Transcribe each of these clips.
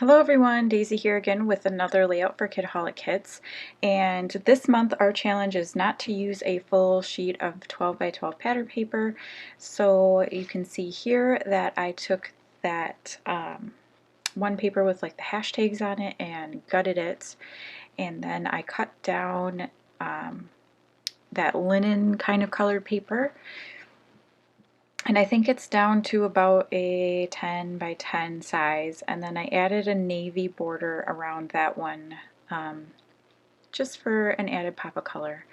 Hello everyone, Daisy here again with another layout for Kitaholic Kits, and this month our challenge is not to use a full sheet of 12 by 12 pattern paper. So you can see here that I took that one paper with like the hashtags on it and gutted it, and then I cut down that linen kind of colored paper. And I think it's down to about a 10 by 10 size, and then I added a navy border around that one just for an added pop of color.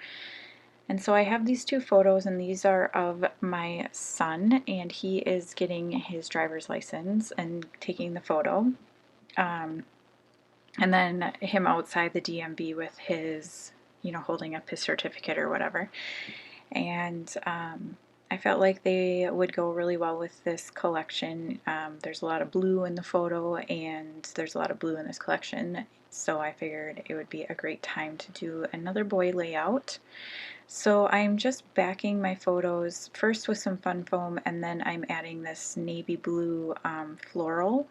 And so I have these two photos, and these are of my son, and he is getting his driver's license and taking the photo. And then him outside the DMV with his, holding up his certificate or whatever. And I felt like they would go really well with this collection. There's a lot of blue in the photo, and there's a lot of blue in this collection, so I figured it would be a great time to do another boy layout. So I'm just backing my photos first with some fun foam, and then I'm adding this navy blue floral,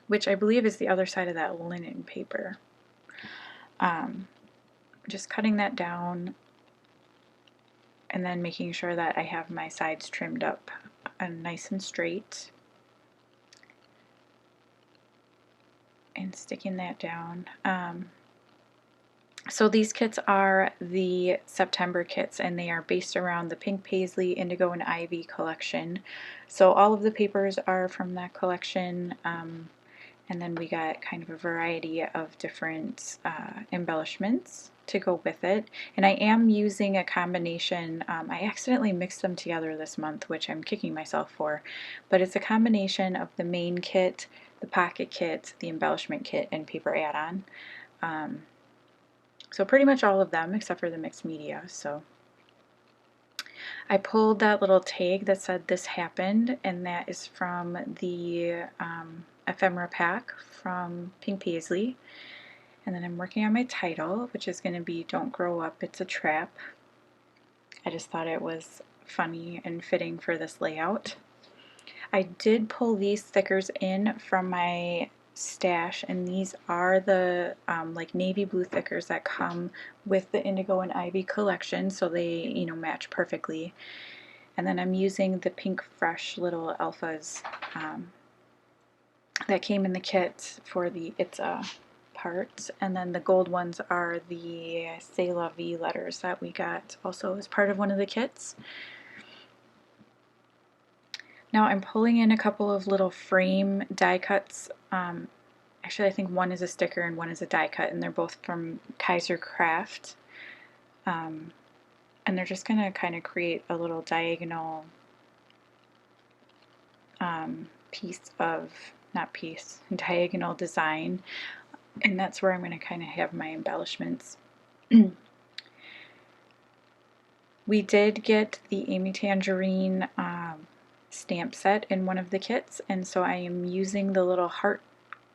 which I believe is the other side of that linen paper. Just cutting that down and then making sure that I have my sides trimmed up and nice and straight, and sticking that down. So these kits are the September kits, and they are based around the Pink Paisley, Indigo, and Ivy collection. So all of the papers are from that collection, and then we got kind of a variety of different embellishments to go with it. And I am using a combination, I accidentally mixed them together this month, which I'm kicking myself for, but it's a combination of the main kit, the pocket kit, the embellishment kit, and paper add-on. So pretty much all of them except for the mixed media. So I pulled that little tag that said "This Happened," and that is from the ephemera pack from Pink Paisley. And then I'm working on my title, which is going to be "Don't Grow Up, It's a Trap." I just thought it was funny and fitting for this layout. I did pull these stickers in from my stash, and these are the like navy blue stickers that come with the Indigo and Ivy collection, so they match perfectly. And then I'm using the Pink Fresh little alphas that came in the kit for the It's a part, and then the gold ones are the C'est La Vie letters that we got also as part of one of the kits. Now I'm pulling in a couple of little frame die cuts. Actually, I think one is a sticker and one is a die cut, and they're both from Kaiser Craft. And they're just going to kind of create a little diagonal diagonal design, and that's where I'm going to kind of have my embellishments. We did get the Amy Tangerine stamp set in one of the kits, and so I am using the little heart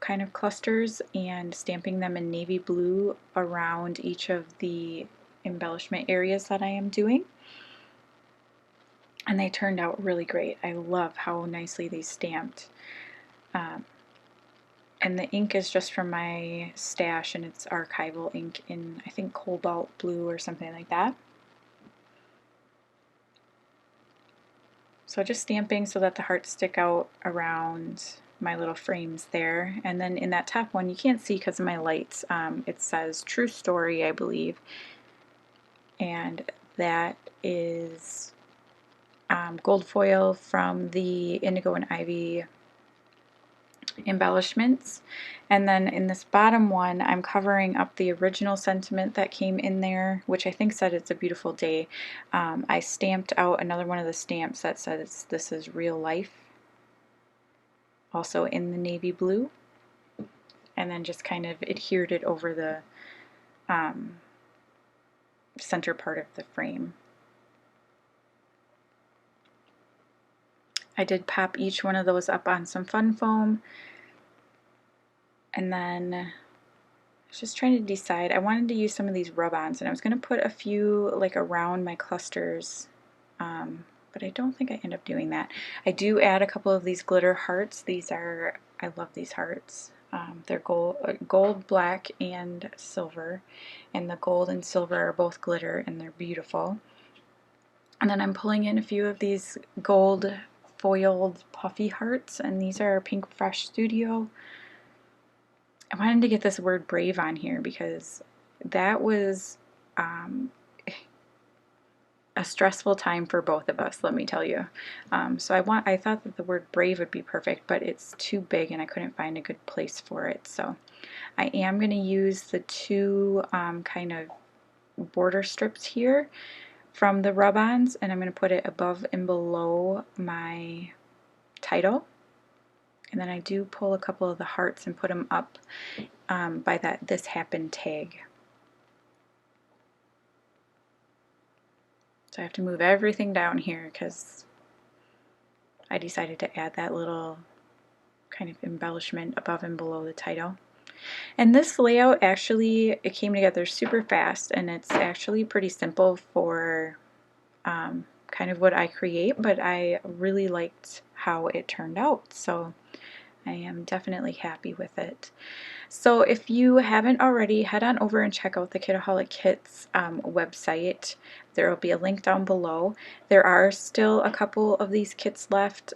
kind of clusters and stamping them in navy blue around each of the embellishment areas that I am doing. And they turned out really great. I love how nicely they stamped. And the ink is just from my stash, and it's archival ink in, I think, cobalt blue or something like that. So just stamping so that the hearts stick out around my little frames there. And then in that top one, you can't see because of my lights, it says "True Story," I believe. And that is gold foil from the Indigo and Ivy embellishments. And then in this bottom one, I'm covering up the original sentiment that came in there, which I think said "It's a Beautiful Day." I stamped out another one of the stamps that says "This is Real Life," also in the navy blue, and then just kind of adhered it over the center part of the frame. I did pop each one of those up on some fun foam, and then I was just trying to decide. I wanted to use some of these rub-ons, and I was going to put a few like around my clusters, but I don't think I end up doing that. I do add a couple of these glitter hearts. These are I love these hearts. They're gold, black, and silver, and the gold and silver are both glitter, and they're beautiful. And then I'm pulling in a few of these gold foiled puffy hearts, and these are Pink Fresh Studio. I wanted to get this word brave on here because that was a stressful time for both of us, let me tell you. So I thought that the word brave would be perfect, but it's too big and I couldn't find a good place for it. So I am going to use the two kind of border strips here from the rub-ons, and I'm going to put it above and below my title. And then I do pull a couple of the hearts and put them up by that "This Happened" tag. So I have to move everything down here because I decided to add that little kind of embellishment above and below the title. And this layout actually, it came together super fast, and it's actually pretty simple for kind of what I create, but I really liked how it turned out. So I am definitely happy with it. So if you haven't already, head on over and check out the Kitaholic Kits website. There will be a link down below. There are still a couple of these kits left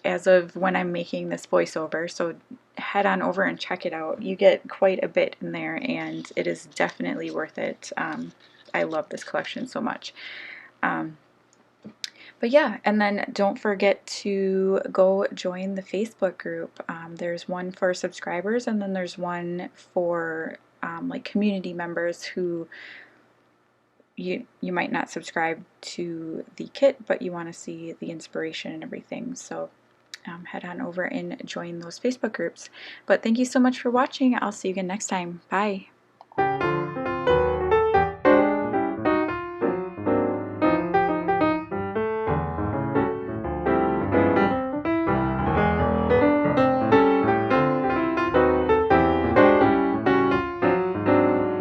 as of when I'm making this voiceover, so head on over and check it out. You get quite a bit in there, and it is definitely worth it. I love this collection so much. But yeah, and then don't forget to go join the Facebook group. There's one for subscribers, and then there's one for like community members who you might not subscribe to the kit, but you want to see the inspiration and everything. So head on over and join those Facebook groups. But thank you so much for watching. I'll see you again next time. Bye.